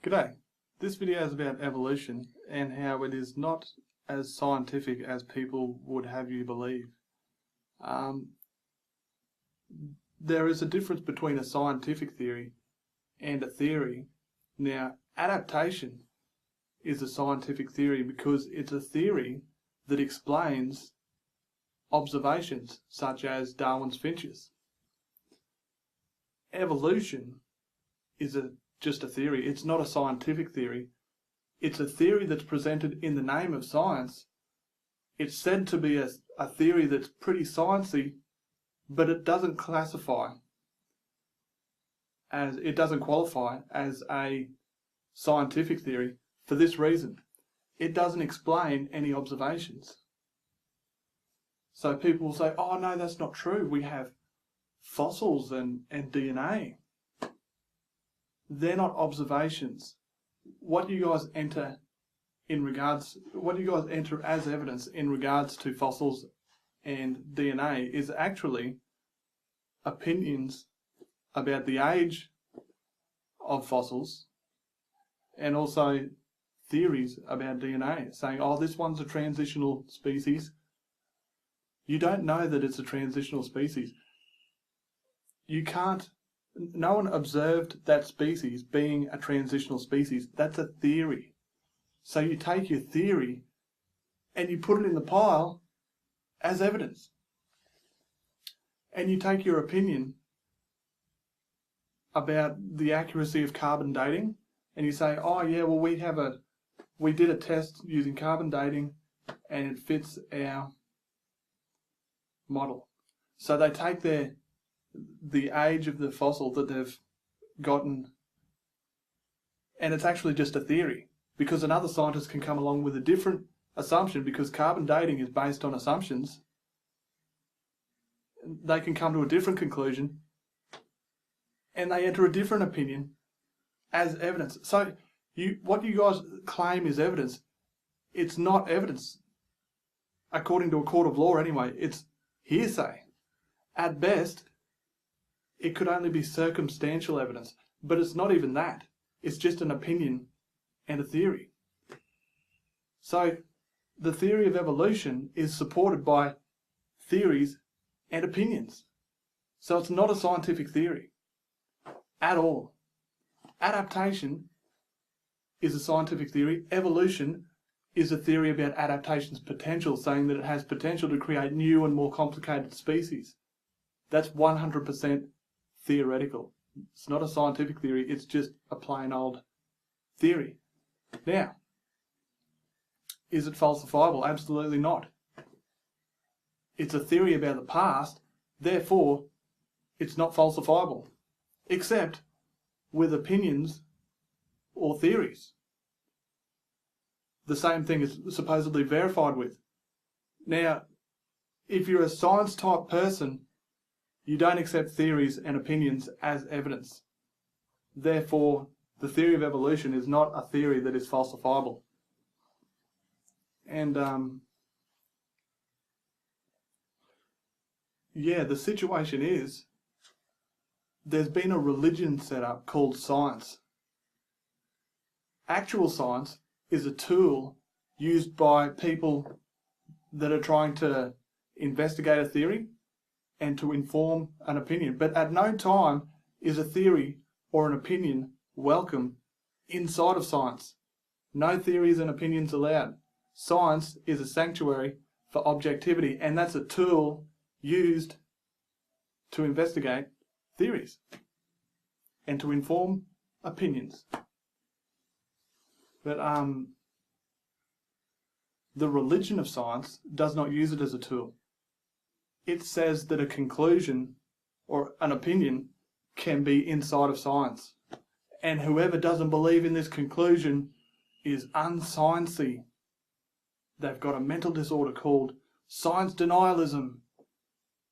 G'day. This video is about evolution and how it is not as scientific as people would have you believe. There is a difference between a scientific theory and a theory. Now, adaptation is a scientific theory because it's a theory that explains observations such as Darwin's finches. Evolution is just a theory. It's not a scientific theory. It's a theory that's presented in the name of science. It's said to be a theory that's pretty sciencey, but it doesn't qualify as a scientific theory for this reason. It doesn't explain any observations. So people will say, oh no, that's not true. We have fossils and DNA. They're not observations. What you guys enter as evidence in regards to fossils and DNA is actually opinions about the age of fossils and also theories about DNA, saying, oh, this one's a transitional species. You don't know that it's a transitional species. No one observed that species being a transitional species. That's a theory. So you take your theory and you put it in the pile as evidence. And you take your opinion about the accuracy of carbon dating and you say, oh yeah, well we did a test using carbon dating and it fits our model. So they take the age of the fossil that they've gotten, and it's actually just a theory, because another scientist can come along with a different assumption, because carbon dating is based on assumptions. They can come to a different conclusion and they enter a different opinion as evidence. So what you guys claim is evidence, it's not evidence according to a court of law anyway. It's hearsay. At best, it could only be circumstantial evidence, but it's not even that. It's just an opinion and a theory. So the theory of evolution is supported by theories and opinions. So it's not a scientific theory at all. Adaptation is a scientific theory. Evolution is a theory about adaptation's potential, saying that it has potential to create new and more complicated species. That's 100% theoretical. It's not a scientific theory, it's just a plain old theory. Now, is it falsifiable? Absolutely not. It's a theory about the past, therefore it's not falsifiable, except with opinions or theories. The same thing is supposedly verified with. Now, if you're a science type person, you don't accept theories and opinions as evidence. Therefore, the theory of evolution is not a theory that is falsifiable. And the situation is, there's been a religion set up called science. Actual science is a tool used by people that are trying to investigate a theory and to inform an opinion. But at no time is a theory or an opinion welcome inside of science. No theories and opinions allowed. Science is a sanctuary for objectivity, and that's a tool used to investigate theories and to inform opinions. But the religion of science does not use it as a tool. It says that a conclusion or an opinion can be inside of science. And whoever doesn't believe in this conclusion is unsciency. They've got a mental disorder called science denialism,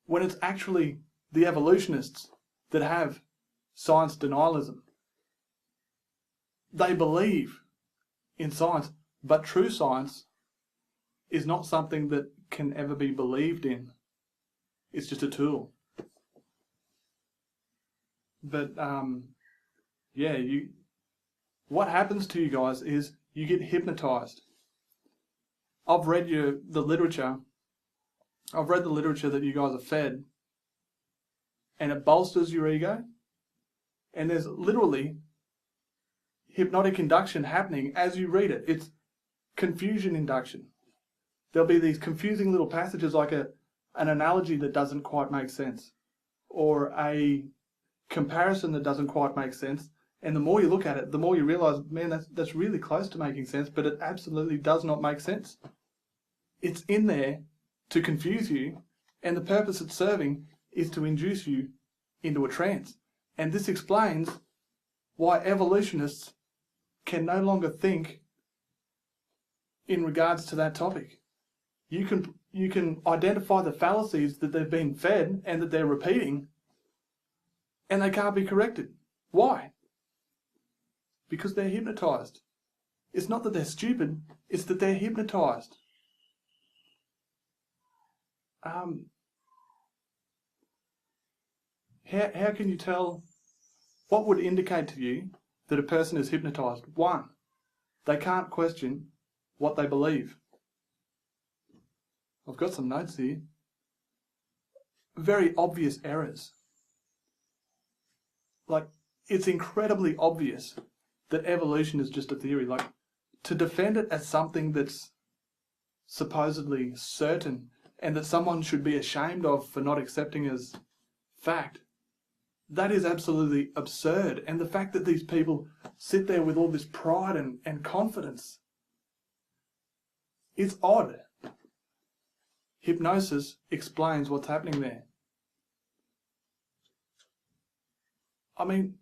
when it's actually the evolutionists that have science denialism. They believe in science, but true science is not something that can ever be believed in. It's just a tool. But what happens to you guys is you get hypnotized. I've read the literature. I've read the literature that you guys are fed, and it bolsters your ego. And there's literally hypnotic induction happening as you read it. It's confusion induction. There'll be these confusing little passages like an analogy that doesn't quite make sense, or a comparison that doesn't quite make sense. And the more you look at it, the more you realize, man, that's really close to making sense, but it absolutely does not make sense. It's in there to confuse you, and the purpose it's serving is to induce you into a trance. And this explains why evolutionists can no longer think in regards to that topic. You can identify the fallacies that they've been fed and that they're repeating, and they can't be corrected. Why? Because they're hypnotized. It's not that they're stupid, it's that they're hypnotized. How can you tell? What would indicate to you that a person is hypnotized? One, they can't question what they believe. I've got some notes here. Very obvious errors. Like, it's incredibly obvious that evolution is just a theory. Like, to defend it as something that's supposedly certain and that someone should be ashamed of for not accepting as fact, that is absolutely absurd. And the fact that these people sit there with all this pride and confidence, it's odd. Hypnosis explains what's happening there. I mean,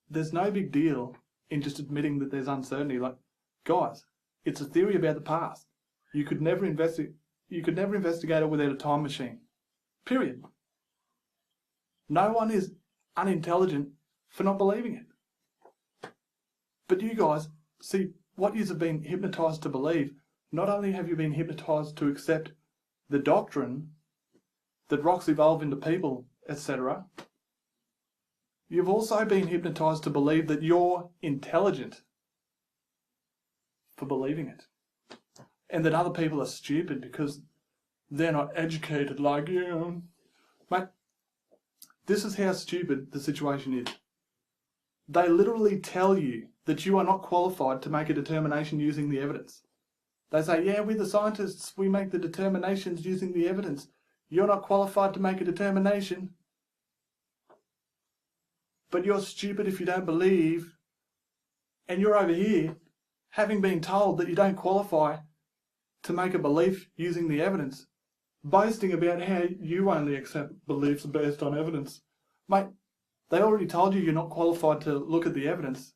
there's no big deal in just admitting that there's uncertainty. Like, guys, it's a theory about the past. You could never investigate it without a time machine. Period. No one is unintelligent for not believing it. But you guys, see, what you have been hypnotized to believe, not only have you been hypnotized to accept the doctrine that rocks evolve into people, etc., you've also been hypnotized to believe that you're intelligent for believing it. And that other people are stupid because they're not educated like you. Mate, this is how stupid the situation is. They literally tell you that you are not qualified to make a determination using the evidence. They say, yeah, we're the scientists, we make the determinations using the evidence. You're not qualified to make a determination. But you're stupid if you don't believe. And you're over here, having been told that you don't qualify to make a belief using the evidence, boasting about how you only accept beliefs based on evidence. Mate, they already told you you're not qualified to look at the evidence.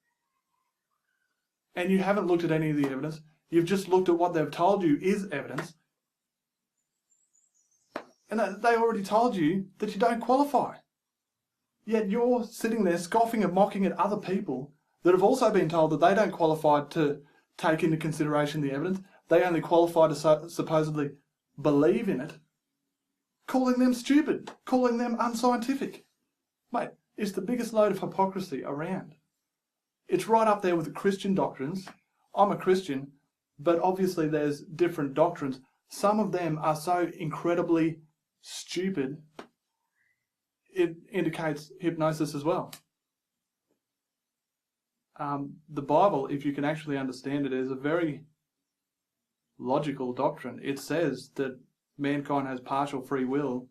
And you haven't looked at any of the evidence. You've just looked at what they've told you is evidence. And they already told you that you don't qualify. Yet you're sitting there scoffing and mocking at other people that have also been told that they don't qualify to take into consideration the evidence. They only qualify to supposedly believe in it. Calling them stupid. Calling them unscientific. Mate, it's the biggest load of hypocrisy around. It's right up there with the Christian doctrines. I'm a Christian, but obviously there's different doctrines. Some of them are so incredibly stupid, it indicates hypnosis as well. The Bible, if you can actually understand it, is a very logical doctrine. It says that mankind has partial free will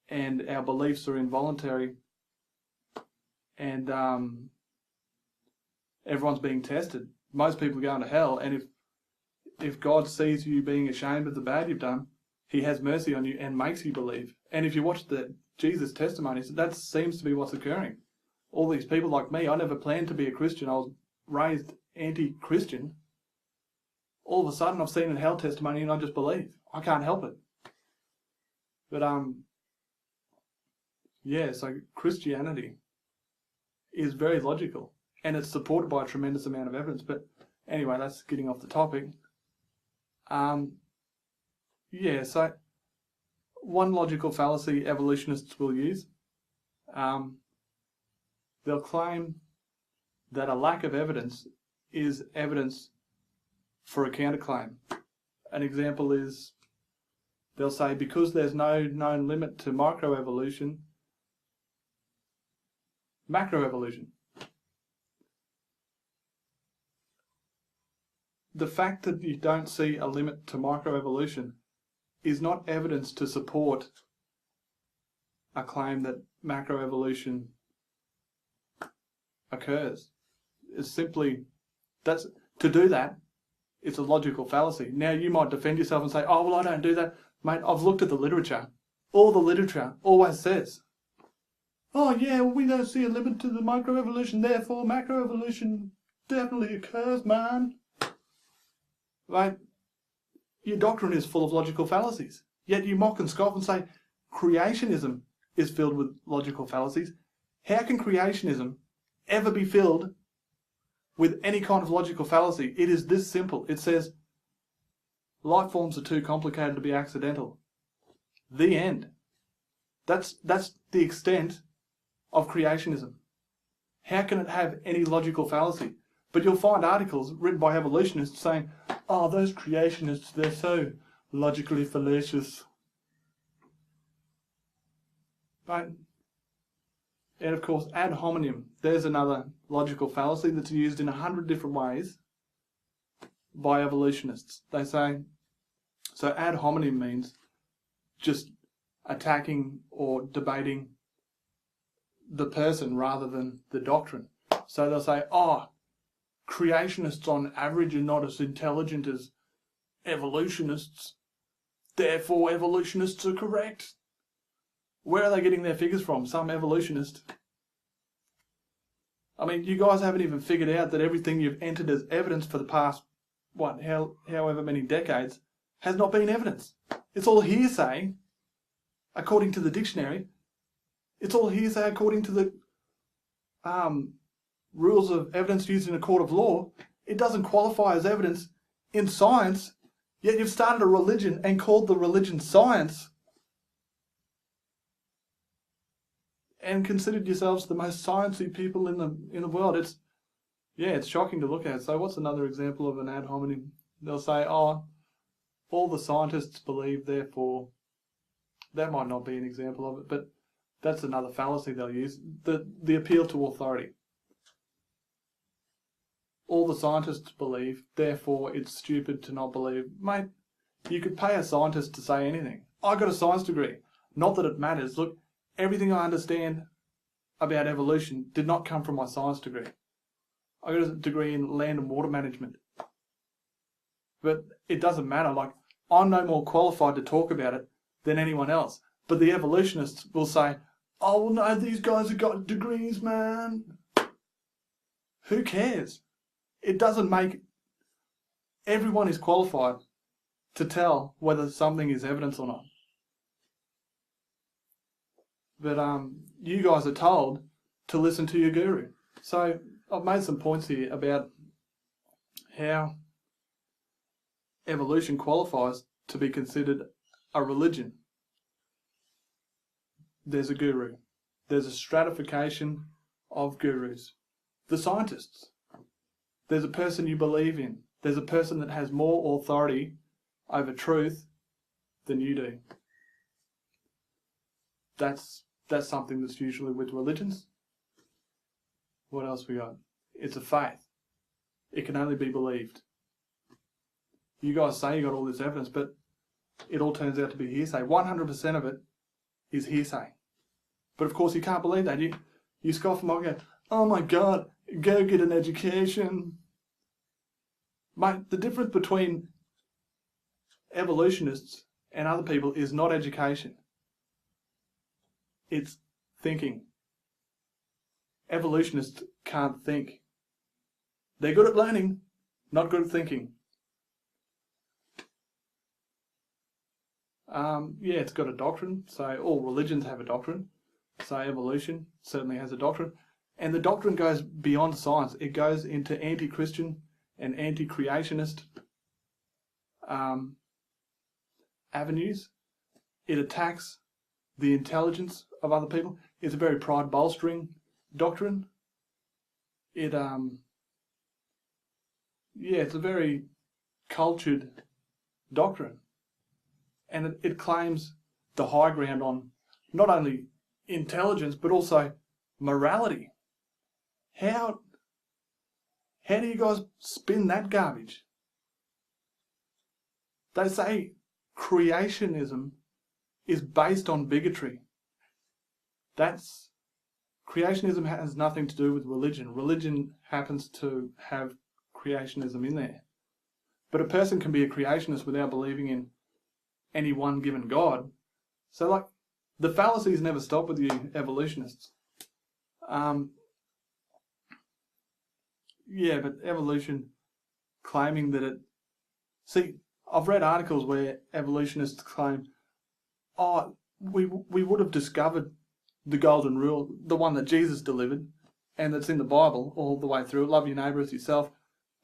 and our beliefs are involuntary, and everyone's being tested. Most people are going to hell, and if God sees you being ashamed of the bad you've done, he has mercy on you and makes you believe. And if you watch the Jesus testimonies, that seems to be what's occurring. All these people like me, I never planned to be a Christian. I was raised anti-Christian. All of a sudden I've seen a hell testimony and I just believe. I can't help it. But yeah, so Christianity is very logical and it's supported by a tremendous amount of evidence. But anyway, that's getting off the topic. Yeah, so one logical fallacy evolutionists will use, they'll claim that a lack of evidence is evidence for a counterclaim. An example is, they'll say, because there's no known limit to microevolution, macroevolution. The fact that you don't see a limit to microevolution is not evidence to support a claim that macroevolution occurs. It's simply, to do that, it's a logical fallacy. Now you might defend yourself and say, oh, well, I don't do that. Mate, I've looked at the literature. All the literature always says, oh yeah, well, we don't see a limit to the microevolution, therefore macroevolution definitely occurs, man. Right? Your doctrine is full of logical fallacies. Yet you mock and scoff and say creationism is filled with logical fallacies. How can creationism ever be filled with any kind of logical fallacy? It is this simple. It says life forms are too complicated to be accidental. The end. That's the extent of creationism. How can it have any logical fallacy? But you'll find articles written by evolutionists saying, oh, those creationists, they're so logically fallacious. Right? And of course, ad hominem, there's another logical fallacy that's used in 100 different ways by evolutionists. They say, so ad hominem means just attacking or debating the person rather than the doctrine. So they'll say, oh, creationists on average are not as intelligent as evolutionists, therefore evolutionists are correct. Where are they getting their figures from? Some evolutionist. I mean, you guys haven't even figured out that everything you've entered as evidence for the past, however many decades, has not been evidence. It's all hearsay, according to the dictionary. It's all hearsay according to the rules of evidence used in a court of law. It doesn't qualify as evidence in science, yet you've started a religion and called the religion science and considered yourselves the most sciencey people in the world. It's shocking to look at. So what's another example of an ad hominem? They'll say, oh, all the scientists believe, therefore. That might not be an example of it, but that's another fallacy they'll use. The appeal to authority. All the scientists believe, therefore it's stupid to not believe. Mate, you could pay a scientist to say anything. I got a science degree. Not that it matters. Look, everything I understand about evolution did not come from my science degree. I got a degree in land and water management. But it doesn't matter. Like, I'm no more qualified to talk about it than anyone else. But the evolutionists will say, oh, well, no, these guys have got degrees, man. Who cares? It doesn't make... Everyone is qualified to tell whether something is evidence or not. But you guys are told to listen to your guru. So I've made some points here about how evolution qualifies to be considered a religion. There's a guru. There's a stratification of gurus. The scientists. There's a person you believe in. There's a person that has more authority over truth than you do. That's something that's usually with religions. What else we got? It's a faith. It can only be believed. You guys say you got all this evidence, but it all turns out to be hearsay. 100% of it is hearsay. But of course you can't believe that. You scoff and mock, go, oh my God, go get an education. Mate, the difference between evolutionists and other people is not education. It's thinking. Evolutionists can't think. They're good at learning, not good at thinking. It's got a doctrine. So all religions have a doctrine. So evolution certainly has a doctrine. And the doctrine goes beyond science. It goes into anti-Christian and anti-creationist avenues. It attacks the intelligence of other people. It's a very pride-bolstering doctrine. It it's a very cultured doctrine, and it claims the high ground on not only intelligence but also morality. How do you guys spin that garbage? They say creationism is based on bigotry. Creationism has nothing to do with religion. Religion happens to have creationism in there. But a person can be a creationist without believing in any one given God. So, like, the fallacies never stop with you evolutionists. But evolution claiming that it... See, I've read articles where evolutionists claim, we would have discovered the golden rule, the one that Jesus delivered, and that's in the Bible all the way through. Love your neighbour as yourself.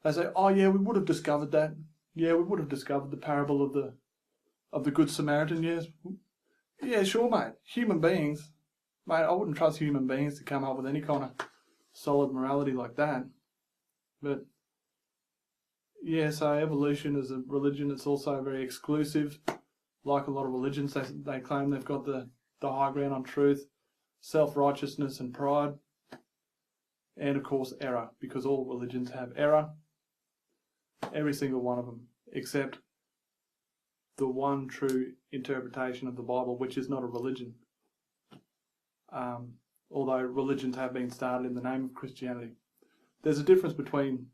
They say, we would have discovered that. Yeah, we would have discovered the parable of the Good Samaritan. Yes, yeah, sure, mate. Human beings, mate. I wouldn't trust human beings to come up with any kind of solid morality like that. But yeah, so evolution is a religion. It's also very exclusive. Like a lot of religions, they claim they've got the high ground on truth, self-righteousness and pride, and of course error, because all religions have error, every single one of them, except the one true interpretation of the Bible, which is not a religion. Although religions have been started in the name of Christianity. There's a difference between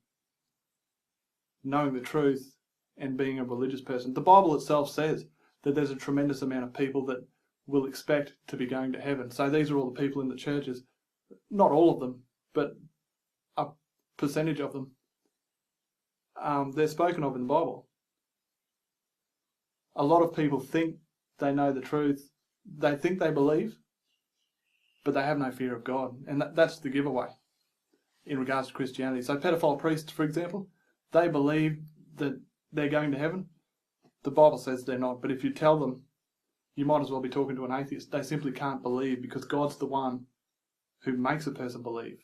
knowing the truth and being a religious person. The Bible itself says that there's a tremendous amount of people that will expect to be going to heaven. So these are all the people in the churches. Not all of them, but a percentage of them. They're spoken of in the Bible. A lot of people think they know the truth. They think they believe, but they have no fear of God. And that's the giveaway in regards to Christianity. So pedophile priests, for example, they believe that they're going to heaven. The Bible says they're not. But if you tell them, you might as well be talking to an atheist. They simply can't believe because God's the one who makes a person believe.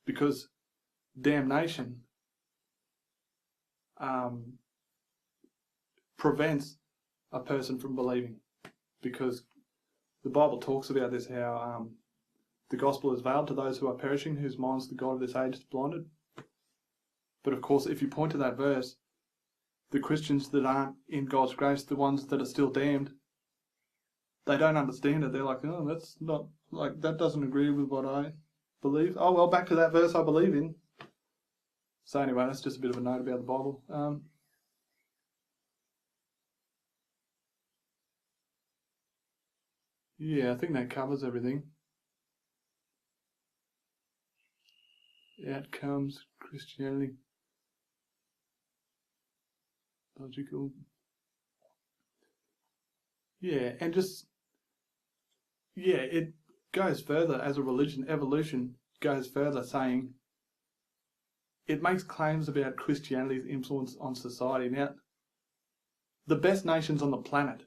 Because damnation prevents a person from believing. Because the Bible talks about this, how the gospel is veiled to those who are perishing, whose minds the God of this age is blinded. But of course, if you point to that verse, the Christians that aren't in God's grace, the ones that are still damned, they don't understand it. They're like, that's not, like, that doesn't agree with what I believe. Oh, well, back to that verse I believe in. So anyway, that's just a bit of a note about the Bible. I think that covers everything. Outcomes, Christianity, logical. And just, it goes further as a religion. Evolution goes further, saying it makes claims about Christianity's influence on society. Now, the best nations on the planet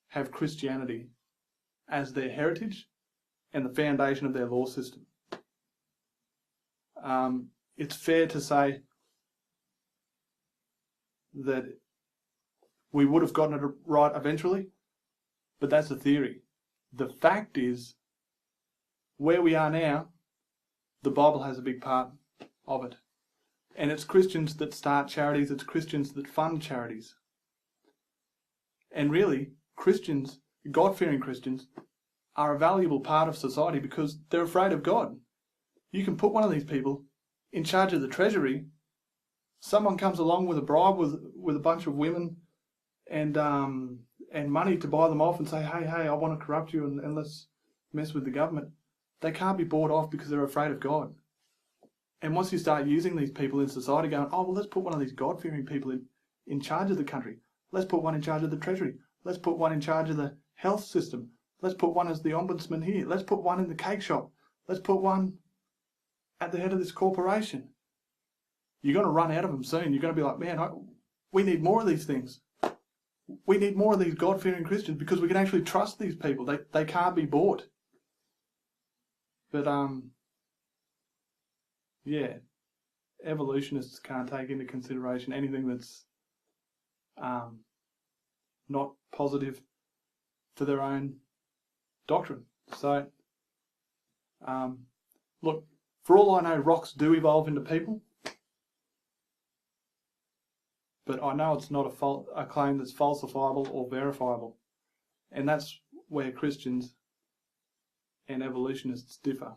have Christianity as their heritage and the foundation of their law system. It's fair to say that we would have gotten it right eventually, but that's a theory. The fact is, where we are now, the Bible has a big part of it. And it's Christians that start charities, it's Christians that fund charities. And really, Christians, God-fearing Christians, are a valuable part of society because they're afraid of God. You can put one of these people in charge of the treasury. Someone comes along with a bribe with a bunch of women and money to buy them off and say, hey, I want to corrupt you and let's mess with the government. They can't be bought off because they're afraid of God. And once you start using these people in society going, let's put one of these God-fearing people in charge of the country. Let's put one in charge of the treasury. Let's put one in charge of the health system. Let's put one as the ombudsman here. Let's put one in the cake shop. Let's put one at the head of this corporation. You're going to run out of them soon. You're going to be like, man, we need more of these things. We need more of these God-fearing Christians because we can actually trust these people. They can't be bought. But, yeah, evolutionists can't take into consideration anything that's not positive for their own doctrine. So, look, for all I know, rocks do evolve into people, but I know it's not a claim that's falsifiable or verifiable. And that's where Christians and evolutionists differ.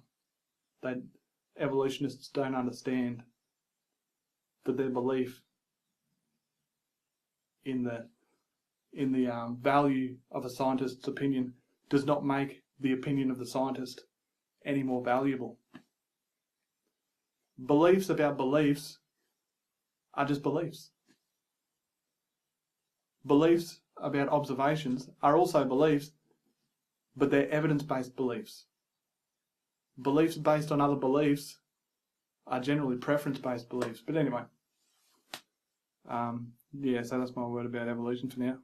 Evolutionists don't understand that their belief in the value of a scientist's opinion does not make the opinion of the scientist any more valuable. Beliefs about beliefs are just beliefs. Beliefs about observations are also beliefs, but they're evidence-based beliefs. Beliefs based on other beliefs are generally preference-based beliefs. But anyway, yeah, so that's my word about evolution for now.